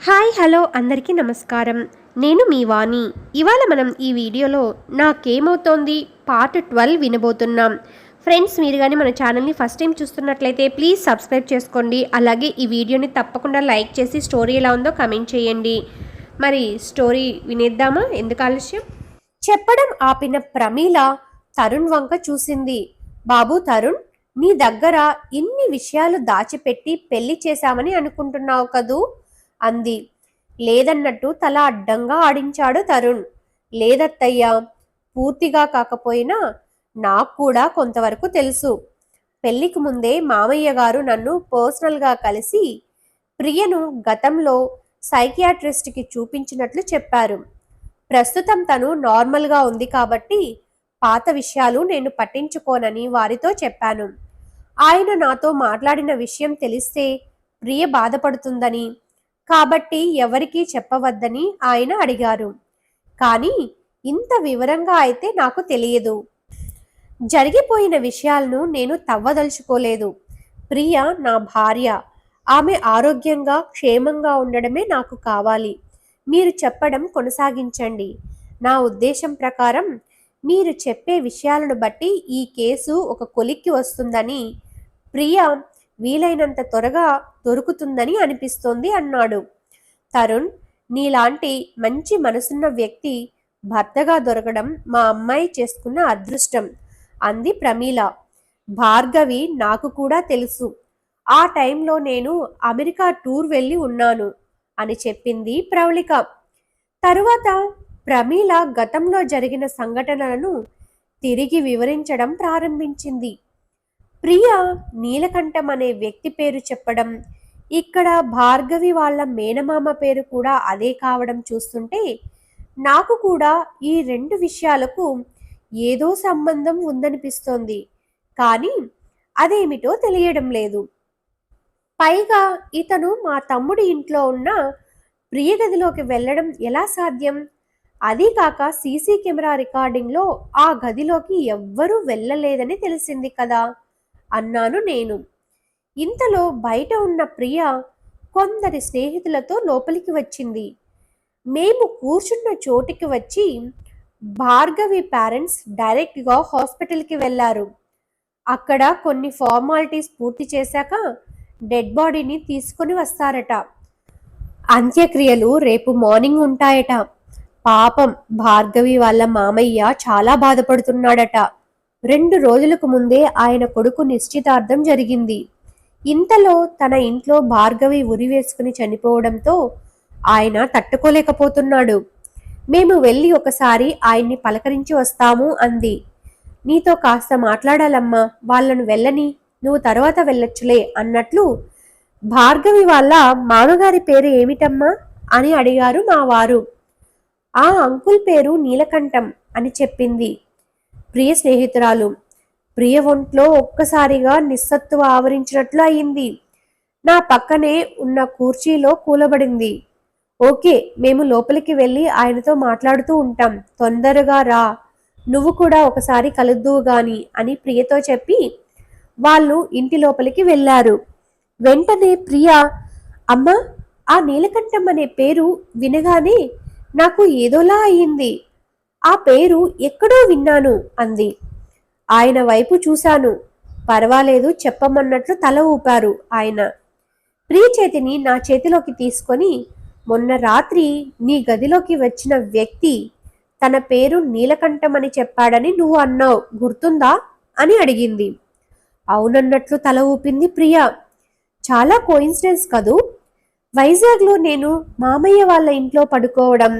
Hi hello అందరికీ నమస్కారం. నేను మీ వాణి. ఇవాళ మనం ఈ వీడియోలో నాకేమవుతోంది పార్ట్ 12 వినబోతున్నాం. ఫ్రెండ్స్, మీరు కానీ మన ఛానల్ని ఫస్ట్ టైం చూస్తున్నట్లయితే ప్లీజ్ సబ్స్క్రైబ్ చేసుకోండి. అలాగే ఈ వీడియోని తప్పకుండా లైక్ చేసి స్టోరీ ఎలా ఉందో కమెంట్ చేయండి. మరి స్టోరీ వినేద్దామా? ఎందుకు ఆలస్యం? చెప్పడం ఆపిన ప్రమీల తరుణ్ వంక చూసింది. బాబు తరుణ్, నీ దగ్గర ఇన్ని విషయాలు దాచిపెట్టి పెళ్లి చేశామని అనుకుంటున్నావు కదూ అంది. లేదన్నట్టు తల అడ్డంగా ఆడించాడు తరుణ్. లేదత్తయ్యా, పూర్తిగా కాకపోయినా నాకు కూడా కొంతవరకు తెలుసు. పెళ్లికి ముందే మామయ్య గారు నన్ను పర్సనల్గా కలిసి ప్రియను గతంలో సైకియాట్రిస్ట్కి చూపించినట్లు చెప్పారు. ప్రస్తుతం తను నార్మల్గా ఉంది కాబట్టి పాత విషయాలు నేను పట్టించుకోనని వారితో చెప్పాను. ఆయన నాతో మాట్లాడిన విషయం తెలిస్తే ప్రియ బాధపడుతుందని, కాబట్టి ఎవరికీ చెప్పవద్దని ఆయన అడిగారు. కానీ ఇంత వివరంగా అయితే నాకు తెలియదు. జరిగిపోయిన విషయాలను నేను తవ్వదలుచుకోలేదు. ప్రియ నా భార్య. ఆమె ఆరోగ్యంగా క్షేమంగా ఉండడమే నాకు కావాలి. మీరు చెప్పడం కొనసాగించండి. నా ఉద్దేశం ప్రకారం మీరు చెప్పే విషయాలను బట్టి ఈ కేసు ఒక కొలిక్కి వస్తుందని, ప్రియ వీలైనంత త్వరగా దొరుకుతుందని అనిపిస్తోంది అన్నాడు. తరుణ్, నీలాంటి మంచి మనసున్న వ్యక్తి భర్తగా దొరకడం మా అమ్మాయి చేసుకున్న అదృష్టం అంది ప్రమీల. భార్గవి నాకు కూడా తెలుసు. ఆ టైంలో నేను అమెరికా టూర్ వెళ్ళి ఉన్నాను అని చెప్పింది ప్రవళిక. తరువాత ప్రమీల గతంలో జరిగిన సంఘటనలను తిరిగి వివరించడం ప్రారంభించింది. ప్రియ నీలకంఠం అనే వ్యక్తి పేరు చెప్పడం, ఇక్కడ భార్గవి వాళ్ళ మేనమామ పేరు కూడా అదే కావడం చూస్తుంటే నాకు కూడా ఈ రెండు విషయాలకు ఏదో సంబంధం ఉందనిపిస్తోంది. కానీ అదేమిటో తెలియడం లేదు. పైగా ఇతను మా తమ్ముడి ఇంట్లో ఉన్న ప్రియ గదిలోకి వెళ్ళడం ఎలా సాధ్యం? అదీ కాక సీసీ కెమెరా రికార్డింగ్లో ఆ గదిలోకి ఎవ్వరూ వెళ్ళలేదని తెలిసింది కదా అన్నాను నేను. ఇంతలో బయట ఉన్న ప్రియ కొందరి స్నేహితులతో లోపలికి వచ్చింది. మేము కూర్చున్న చోటికి వచ్చి భార్గవి పేరెంట్స్ డైరెక్ట్గా హాస్పిటల్కి వెళ్ళారు. అక్కడ కొన్ని ఫార్మాలిటీస్ పూర్తి చేశాక డెడ్ బాడీని తీసుకొని వస్తారట. అంత్యక్రియలు రేపు మార్నింగ్ ఉంటాయట. పాపం భార్గవి వాళ్ళ మామయ్య చాలా బాధపడుతున్నాడట. 2 రోజులకు ముందే ఆయన కొడుకు నిశ్చితార్థం జరిగింది. ఇంతలో తన ఇంట్లో భార్గవి ఉరి వేసుకుని చనిపోవడంతో ఆయన తట్టుకోలేకపోతున్నాడు. మేము వెళ్ళి ఒకసారి ఆయన్ని పలకరించి వస్తాము అంది. నీతో కాస్త మాట్లాడాలమ్మా, వాళ్ళను వెళ్ళని, నువ్వు తర్వాత వెళ్ళొచ్చులే అన్నట్లు. భార్గవి వాళ్ళ మామగారి పేరు ఏమిటమ్మా అని అడిగారు మా వారు. ఆ అంకుల్ పేరు నీలకంఠం అని చెప్పింది ప్రియ స్నేహితురాలు. ప్రియ ఒంట్లో ఒక్కసారిగా నిస్సత్తువ ఆవరించినట్లు అయింది. నా పక్కనే ఉన్న కుర్చీలో కూలబడింది. ఓకే, మేము లోపలికి వెళ్ళి ఆయనతో మాట్లాడుతూ ఉంటాం, తొందరగా రా, నువ్వు కూడా ఒకసారి కలుద్దువు గాని అని ప్రియతో చెప్పి వాళ్ళు ఇంటి లోపలికి వెళ్ళారు. వెంటనే ప్రియ, అమ్మ, ఆ నీలకంఠం అనే పేరు వినగానే నాకు ఏదోలా అయింది. ఆ పేరు ఎక్కడో విన్నాను అంది. ఆయన వైపు చూశాను. పర్వాలేదు చెప్పమన్నట్లు తల ఊపారు ఆయన. ప్రియ చేతిని నా చేతిలోకి తీసుకొని, మొన్న రాత్రి నీ గదిలోకి వచ్చిన వ్యక్తి తన పేరు నీలకంఠం అని చెప్పాడని నువ్వు అన్నావు, గుర్తుందా అని అడిగింది. అవునన్నట్లు తల ఊపింది ప్రియ. చాలా కోయిన్సిడెన్స్ కదూ. వైజాగ్లో నేను మామయ్య వాళ్ళ ఇంట్లో పడుకోవడం,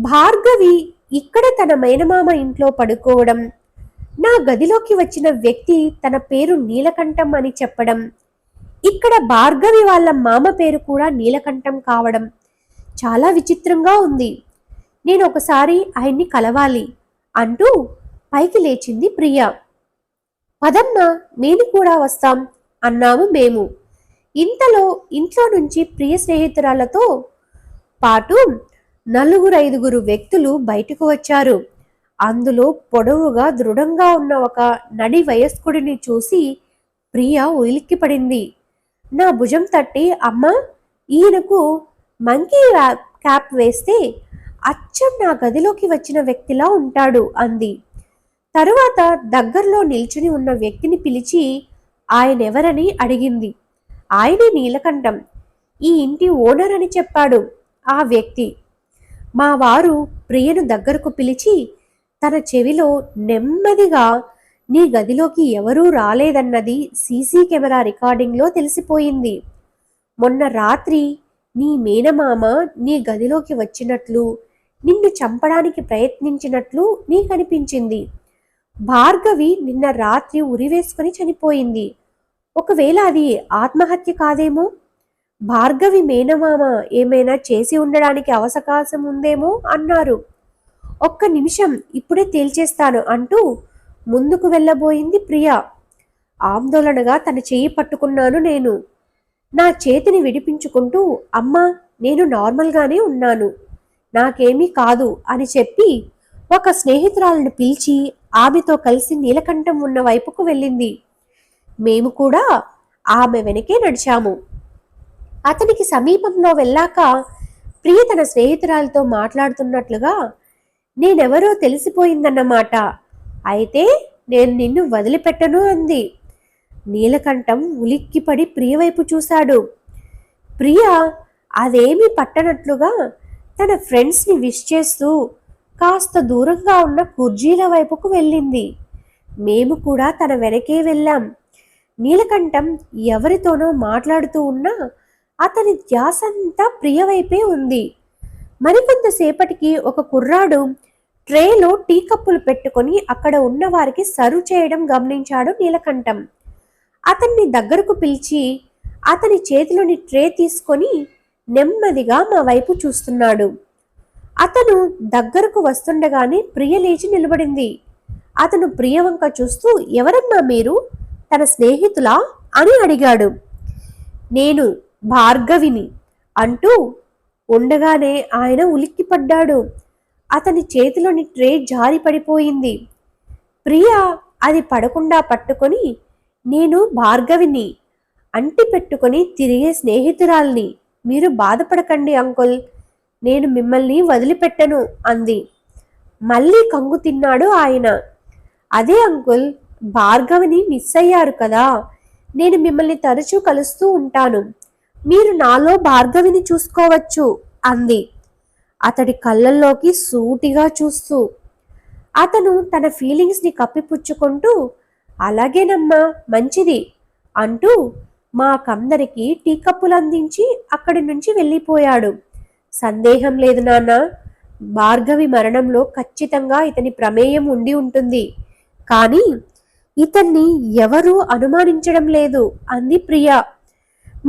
భార్గవి ఇక్కడ తన మేనమామ ఇంట్లో పడుకోవడం, నా గదిలోకి వచ్చిన వ్యక్తి తన పేరు నీలకంఠం అని చెప్పడం, ఇక్కడ భార్గవి వాళ్ళ మామ పేరు కూడా నీలకంఠం కావడం చాలా విచిత్రంగా ఉంది. నేను ఒకసారి ఆయన్ని కలవాలి అంటూ పైకి లేచింది ప్రియ. పదమ్మ, మేము కూడా వస్తాం అన్నాము మేము. ఇంతలో ఇంట్లో నుంచి ప్రియ స్నేహితురాలతో పాటు 4-5 వ్యక్తులు బయటకు వచ్చారు. అందులో పొడవుగా దృఢంగా ఉన్న ఒక నడి వయస్కుడిని చూసి ప్రియ ఉలిక్కిపడింది. నా భుజం తట్టి, అమ్మా, ఈయనకు మంకీ క్యాప్ వేస్తే అచ్చం నా గదిలోకి వచ్చిన వ్యక్తిలా ఉంటాడు అంది. తరువాత దగ్గరలో నిల్చుని ఉన్న వ్యక్తిని పిలిచి ఆయనెవరని అడిగింది. ఆయనే నీలకంఠం, ఈ ఇంటి ఓనర్ అని చెప్పాడు ఆ వ్యక్తి. మా వారు ప్రియను దగ్గరకు పిలిచి తన చెవిలో నెమ్మదిగా, నీ గదిలోకి ఎవరూ రాలేదన్నది సీసీ కెమెరా రికార్డింగ్లో తెలిసిపోయింది. మొన్న రాత్రి నీ మేనమామ నీ గదిలోకి వచ్చినట్లు, నిన్ను చంపడానికి ప్రయత్నించినట్లు నీకనిపించింది. భార్గవి నిన్న రాత్రి ఉరివేసుకుని చనిపోయింది. ఒకవేళ అది ఆత్మహత్య కాదేమో? భార్గవి మేనమామ ఏమైనా చేసి ఉండడానికి అవకాశం ఉందేమో అన్నారు. ఒక్క నిమిషం, ఇప్పుడే తేల్చేస్తాను అంటూ ముందుకు వెళ్ళబోయింది ప్రియ. ఆందోళనగా తన చెయ్యి పట్టుకున్నాను నేను. నా చేతిని విడిపించుకుంటూ, అమ్మా నేను నార్మల్గానే ఉన్నాను, నాకేమీ కాదు అని చెప్పి ఒక స్నేహితురాలను పిలిచి ఆమెతో కలిసి నీలకంఠం ఉన్న వైపుకు వెళ్ళింది. మేము కూడా ఆమె వెనకే నడిచాము. అతనికి సమీపంలో వెళ్ళాక ప్రియ తన స్నేహితురాలతో మాట్లాడుతున్నట్లుగా, నేనెవరో తెలిసిపోయిందన్నమాట, అయితే నేను నిన్ను వదిలిపెట్టను అంది. నీలకంఠం ఉలిక్కిపడి ప్రియ వైపు చూశాడు. ప్రియ అదేమీ పట్టనట్లుగా తన ఫ్రెండ్స్ని విష్ చేస్తూ కాస్త దూరంగా ఉన్న కుర్జీల వైపుకు వెళ్ళింది. మేము కూడా తన వెనకే వెళ్ళాం. నీలకంఠం ఎవరితోనో మాట్లాడుతూ ఉన్నా అతని ధ్యాసంతా ప్రియ వైపే ఉంది. మరికొంతసేపటికి ఒక కుర్రాడు ట్రేలో టీ కప్పులు పెట్టుకొని అక్కడ ఉన్న వారికి సర్వ్ చేయడం గమనించాడు నీలకంఠం. అతన్ని దగ్గరకు పిలిచి అతని చేతిలోని ట్రే తీసుకొని నెమ్మదిగా మా వైపు చూస్తున్నాడు. అతను దగ్గరకు వస్తుండగానే ప్రియ లేచి నిలబడింది. అతను ప్రియ వంక చూస్తూ, ఎవరమ్మా మీరు, తన స్నేహితులా అని అడిగాడు. నేను భార్గవిని అంటూ ఉండగానే ఆయన ఉలిక్కిపడ్డాడు. అతని చేతిలోని ట్రే జారి పడిపోయింది. ప్రియ అది పడకుండా పట్టుకొని, నేను భార్గవిని అంటి పెట్టుకొని తిరిగే స్నేహితురాల్ని, మీరు బాధపడకండి అంకుల్, నేను మిమ్మల్ని వదిలిపెట్టను అంది. మళ్ళీ కంగు తిన్నాడు ఆయన. అదే అంకుల్, భార్గవిని మిస్ అయ్యారు కదా, నేను మిమ్మల్ని తరచూ కలుస్తూ ఉంటాను, మీరు నాలో భార్గవిని చూసుకోవచ్చు అంది అతడి కళ్ళల్లోకి సూటిగా చూస్తూ. అతను తన ఫీలింగ్స్ని కప్పిపుచ్చుకుంటూ, అలాగేనమ్మా మంచిది అంటూ మాకందరికీ టీ కప్పులు అందించి అక్కడి నుంచి వెళ్ళిపోయాడు. సందేహం లేదు నాన్న, భార్గవి మరణంలో ఖచ్చితంగా ఇతని ప్రమేయం ఉండి ఉంటుంది, కానీ ఇతన్ని ఎవరూ అనుమానించడం లేదు అంది ప్రియ.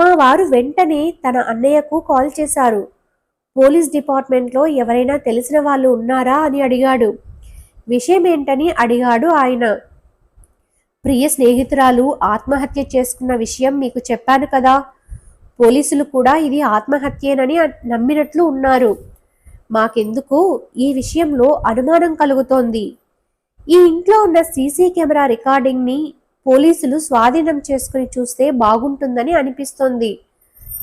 మా వారు వెంటనే తన అన్నయ్యకు కాల్ చేశారు. పోలీస్ డిపార్ట్మెంట్లో ఎవరైనా తెలిసిన వాళ్ళు ఉన్నారా అని అడిగాడు. విషయం ఏంటని అడిగాడు ఆయన. ప్రియ స్నేహితురాలు ఆత్మహత్య చేసుకున్న విషయం మీకు చెప్పాను కదా, పోలీసులు కూడా ఇది ఆత్మహత్యేనని నమ్మినట్లు ఉన్నారు. మాకెందుకు ఈ విషయంలో అనుమానం కలుగుతోంది. ఈ ఇంట్లో ఉన్న సీసీ కెమెరా రికార్డింగ్ని పోలీసులు స్వాధీనం చేసుకుని చూస్తే బాగుంటుందని అనిపిస్తోంది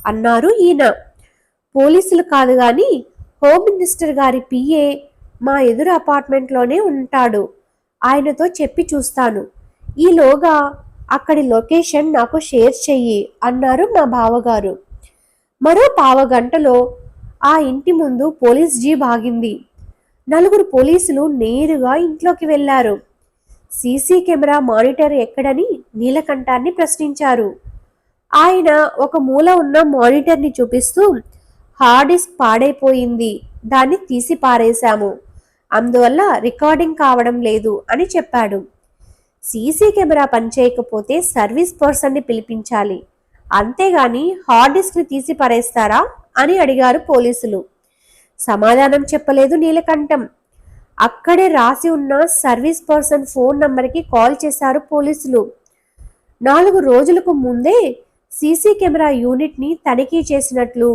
అన్నారు ఈయన. పోలీసులు కాదు గాని హోమ్ మినిస్టర్ గారి పిఏ మా ఎదురు అపార్ట్మెంట్లోనే ఉంటాడు, ఆయనతో చెప్పి చూస్తాను, ఈలోగా అక్కడి లొకేషన్ నాకు షేర్ చెయ్యి అన్నారు మా బావగారు. మరో పావుగంటలో ఆ ఇంటి ముందు పోలీస్ జీప్ ఆగింది. 4 పోలీసులు నేరుగా ఇంట్లోకి వెళ్లారు. సీసీ కెమెరా మానిటర్ ఎక్కడని నీలకంఠాన్ని ప్రశ్నించారు. ఆయన ఒక మూల ఉన్న మానిటర్ని చూపిస్తూ, హార్డ్ డిస్క్ పాడైపోయింది, దాన్ని తీసి పారేశాము, అందువల్ల రికార్డింగ్ కావడం లేదు అని చెప్పాడు. సీసీ కెమెరా పనిచేయకపోతే సర్వీస్ పర్సన్ని పిలిపించాలి, అంతేగాని హార్డ్ డిస్క్ని తీసి పారేస్తారా అని అడిగారు పోలీసులు. సమాధానం చెప్పలేదు నీలకంఠం. అక్కడే రాసి ఉన్న సర్వీస్ పర్సన్ ఫోన్ నంబర్కి కాల్ చేశారు పోలీసులు. 4 రోజులకు ముందే సీసీ కెమెరా యూనిట్ని తనిఖీ చేసినట్లు,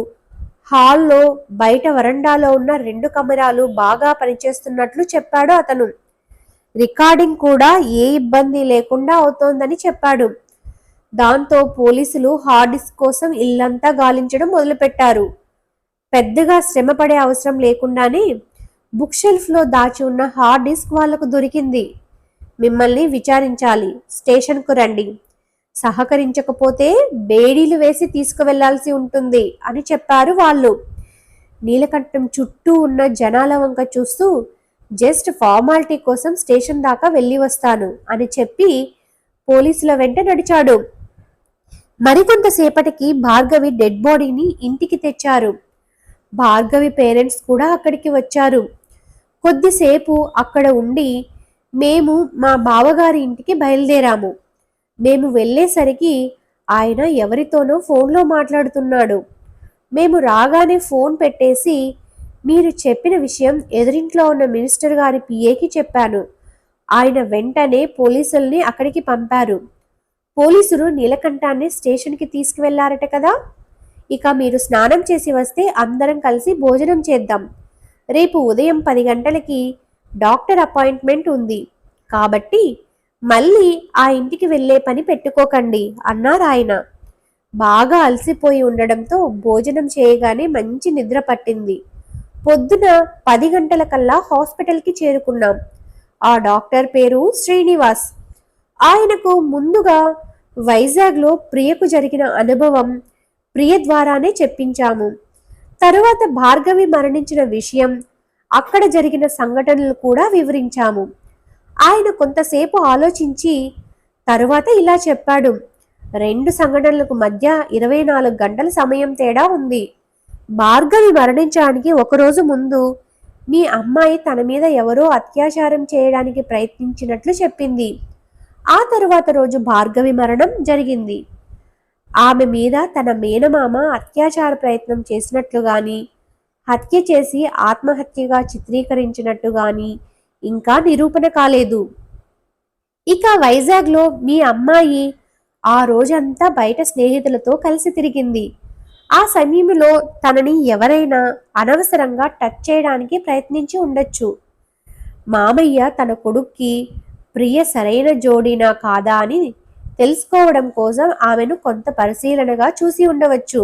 హాల్లో బయట వరండాలో ఉన్న 2 కెమెరాలు బాగా పనిచేస్తున్నట్లు చెప్పాడు అతను. రికార్డింగ్ కూడా ఏ ఇబ్బంది లేకుండా అవుతోందని చెప్పాడు. దాంతో పోలీసులు హార్డ్ డిస్క్ కోసం ఇల్లంతా గాలించడం మొదలుపెట్టారు. పెద్దగా శ్రమ పడే అవసరం లేకుండానే బుక్ షెల్ఫ్లో దాచి ఉన్న హార్డ్ డిస్క్ వాళ్లకు దొరికింది. మిమ్మల్ని విచారించాలి, స్టేషన్కు రండి, సహకరించకపోతే బేడీలు వేసి తీసుకువెళ్లాల్సి ఉంటుంది అని చెప్పారు వాళ్ళు. నీలకంఠం చుట్టూ ఉన్న జనాల వంక చూస్తూ జస్ట్ ఫార్మాలిటీ కోసం స్టేషన్ దాకా వెళ్ళి వస్తాను అని చెప్పి పోలీసుల వెంట నడిచాడు. మరికొంతసేపటికి భార్గవి డెడ్ బాడీని ఇంటికి తెచ్చారు. భార్గవి పేరెంట్స్ కూడా అక్కడికి వచ్చారు. కొద్దిసేపు అక్కడ ఉండి మేము మా బావగారి ఇంటికి బయలుదేరాము. మేము వెళ్ళేసరికి ఆయన ఎవరితోనో ఫోన్లో మాట్లాడుతున్నాడు. మేము రాగానే ఫోన్ పెట్టేసి మీరు చెప్పిన విషయం ఎదురింట్లో ఉన్న మినిస్టర్ గారి పిఏకి చెప్పాను. ఆయన వెంటనే పోలీసుల్ని అక్కడికి పంపారు. పోలీసులు నీలకంఠాన్ని స్టేషన్కి తీసుకువెళ్లారట కదా. ఇక మీరు స్నానం చేసి వస్తే అందరం కలిసి భోజనం చేద్దాం. రేపు ఉదయం 10 గంటలకి డాక్టర్ అపాయింట్మెంట్ ఉంది కాబట్టి మళ్ళీ ఆ ఇంటికి వెళ్ళే పని పెట్టుకోకండి అన్నారు ఆయన. బాగా అలసిపోయి ఉండడంతో భోజనం చేయగానే మంచి నిద్ర పట్టింది. పొద్దున 10 గంటలకల్లా హాస్పిటల్కి చేరుకున్నాం. ఆ డాక్టర్ పేరు శ్రీనివాస్. ఆయనకు ముందుగా వైజాగ్లో ప్రియకు జరిగిన అనుభవం ప్రియ ద్వారానే చెప్పించాము. తరువాత భార్గవి మరణించిన విషయం, అక్కడ జరిగిన సంఘటనలు కూడా వివరించాము. ఆయన కొంతసేపు ఆలోచించి తరువాత ఇలా చెప్పాడు. 2 సంఘటనలకు మధ్య 24 గంటల సమయం తేడా ఉంది. భార్గవి మరణించడానికి ఒకరోజు ముందు మీ అమ్మాయి తన మీద ఎవరో అత్యాచారం చేయడానికి ప్రయత్నించినట్లు చెప్పింది. ఆ తరువాత రోజు భార్గవి మరణం జరిగింది. ఆమె మీద తన మేనమామ అత్యాచార ప్రయత్నం చేసినట్లు గాని, హత్య చేసి ఆత్మహత్యగా చిత్రీకరించినట్టు గాని ఇంకా నిరూపణ కాలేదు. ఇక వైజాగ్లో మీ అమ్మాయి ఆ రోజంతా బయట స్నేహితులతో కలిసి తిరిగింది. ఆ సమయంలో తనని ఎవరైనా అనవసరంగా టచ్ చేయడానికి ప్రయత్నించి ఉండొచ్చు. మామయ్య తన కొడుక్కి ప్రియ సరైన జోడీనా కాదా అని తెలుసుకోవడం కోసం ఆమెను కొంత పరిశీలనగా చూసి ఉండవచ్చు.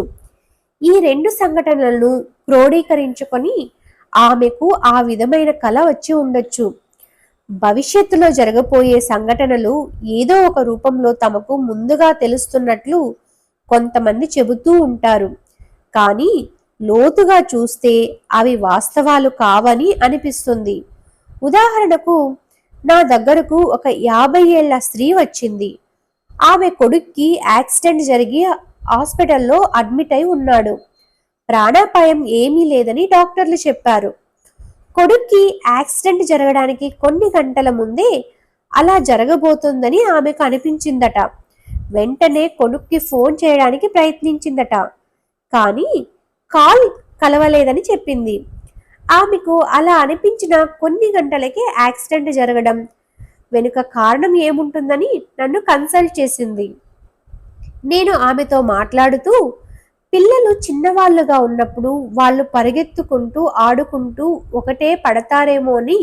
ఈ 2 సంఘటనలను క్రోడీకరించుకొని ఆమెకు ఆ విధమైన కల వచ్చి ఉండొచ్చు. భవిష్యత్తులో జరగబోయే సంఘటనలు ఏదో ఒక రూపంలో తమకు ముందుగా తెలుస్తున్నట్లు కొంతమంది చెబుతూ ఉంటారు. కానీ లోతుగా చూస్తే అవి వాస్తవాలు కావని అనిపిస్తుంది. ఉదాహరణకు నా దగ్గరకు ఒక 50 ఏళ్ల స్త్రీ వచ్చింది. ఆమె కొడుక్కి యాక్సిడెంట్ జరిగి హాస్పిటల్లో అడ్మిట్ అయి ఉన్నాడు. ప్రాణాపాయం ఏమీ లేదని డాక్టర్లు చెప్పారు. కొడుక్కి యాక్సిడెంట్ జరగడానికి కొన్ని గంటల ముందే అలా జరగబోతుందని ఆమెకు అనిపించిందట. వెంటనే కొడుక్కి ఫోన్ చేయడానికి ప్రయత్నించిందట. కానీ కాల్ కలవలేదని చెప్పింది. ఆమెకు అలా అనిపించిన కొన్ని గంటలకే యాక్సిడెంట్ జరగడం వెనుక కారణం ఏముంటుందని నన్ను కన్సల్ట్ చేసింది. నేను ఆమెతో మాట్లాడుతూ పిల్లలు చిన్నవాళ్ళుగా ఉన్నప్పుడు వాళ్ళు పరిగెత్తుకుంటూ ఆడుకుంటూ ఒకటే పడతారేమో అని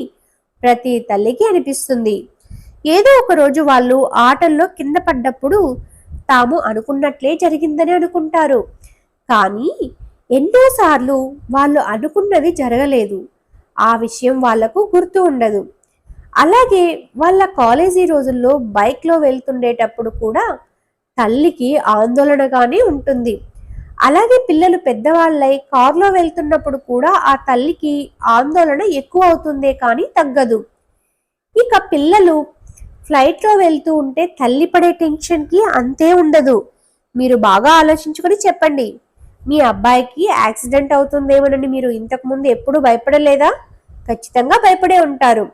ప్రతి తల్లికి అనిపిస్తుంది. ఏదో ఒక రోజు వాళ్ళు ఆటల్లో కింద పడ్డప్పుడు తాము అనుకున్నట్లే జరిగిందని అనుకుంటారు. కానీ ఎన్నోసార్లు వాళ్ళు అనుకున్నది జరగలేదు. ఆ విషయం వాళ్లకు గుర్తు ఉండదు. అలాగే వాళ్ళ కాలేజీ రోజుల్లో బైక్లో వెళ్తుండేటప్పుడు కూడా తల్లికి ఆందోళనగానే ఉంటుంది. అలాగే పిల్లలు పెద్దవాళ్ళై కారులో వెళ్తున్నప్పుడు కూడా ఆ తల్లికి ఆందోళన ఎక్కువ అవుతుందే కానీ తగ్గదు. ఇక పిల్లలు ఫ్లైట్లో వెళ్తూ ఉంటే తల్లి పడే టెన్షన్కి అంతే ఉండదు. మీరు బాగా ఆలోచించుకొని చెప్పండి. మీ అబ్బాయికి యాక్సిడెంట్ అవుతుందేమోనని మీరు ఇంతకుముందు ఎప్పుడు భయపడలేదా? ఖచ్చితంగా భయపడే ఉంటారు.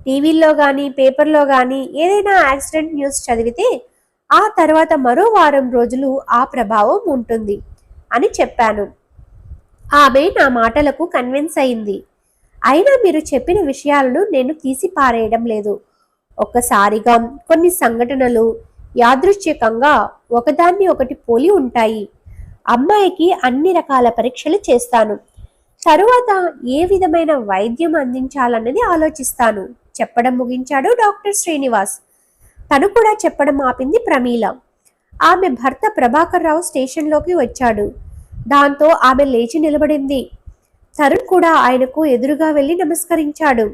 టీవీల్లో కానీ పేపర్లో కానీ ఏదైనా యాక్సిడెంట్ న్యూస్ చదివితే ఆ తర్వాత మరో వారం రోజులు ఆ ప్రభావం ఉంటుంది అని చెప్పాను. ఆమె నా మాటలకు కన్విన్స్ అయింది. అయినా మీరు చెప్పిన విషయాలను నేను తీసి పారేయడం లేదు. ఒక్కసారిగా కొన్ని సంఘటనలు యాదృచ్ఛికంగా ఒకదాన్ని ఒకటి పోలి ఉంటాయి. అమ్మాయికి అన్ని రకాల పరీక్షలు చేస్తాను. తరువాత ఏ విధమైన వైద్యం అందించాలన్నది ఆలోచిస్తాను చెప్పడం ముగించాడు డాక్టర్ శ్రీనివాస్. తను కూడా చెప్పడం ఆపింది ప్రమీల. ఆమె భర్త ప్రభాకర్ రావు స్టేషన్లోకి వచ్చాడు. దాంతో ఆమె లేచి నిలబడింది. తరుణ్ కూడా ఆయనకు ఎదురుగా వెళ్లి నమస్కరించాడు.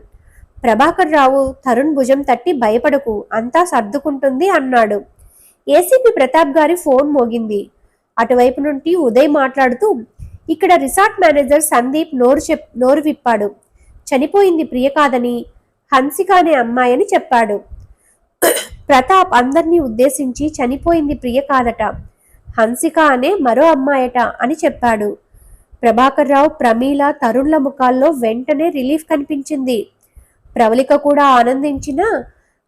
ప్రభాకర్ రావు తరుణ్ భుజం తట్టి భయపడకు, అంతా సర్దుకుంటుంది అన్నాడు. ఏసీపీ ప్రతాప్ గారి ఫోన్ మోగింది. అటువైపు నుండి ఉదయ్ మాట్లాడుతూ, ఇక్కడ రిసార్ట్ మేనేజర్ సందీప్ నోరు విప్పాడు. చనిపోయింది ప్రియ కాదని, హన్సిక అనే అమ్మాయని చెప్పాడు. ప్రతాప్ అందరినీ ఉద్దేశించి చనిపోయింది ప్రియ కాదట, హన్సిక అనే మరో అమ్మాయట అని చెప్పాడు. ప్రభాకర్ రావు, ప్రమీల, తరుణ్ల ముఖాల్లో వెంటనే రిలీఫ్ కనిపించింది. ప్రవళిక కూడా ఆనందించిన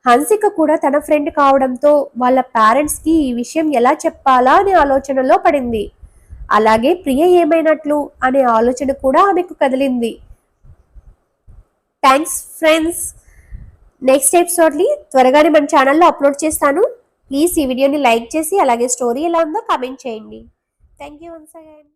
హన్సిక కూడా తన ఫ్రెండ్ కావడంతో వాళ్ళ పేరెంట్స్కి ఈ విషయం ఎలా చెప్పాలా అనే ఆలోచనలో పడింది. అలాగే ప్రియ ఏమైనట్లు అనే ఆలోచన కూడా ఆమెకు కదిలింది. Thanks friends. నెక్స్ట్ ఎపిసోడ్ని త్వరగానే మన ఛానల్లో అప్లోడ్ చేస్తాను. ప్లీజ్ ఈ వీడియోని లైక్ చేసి అలాగే స్టోరీ ఎలా ఉందో కామెంట్ చేయండి. Thank you once again.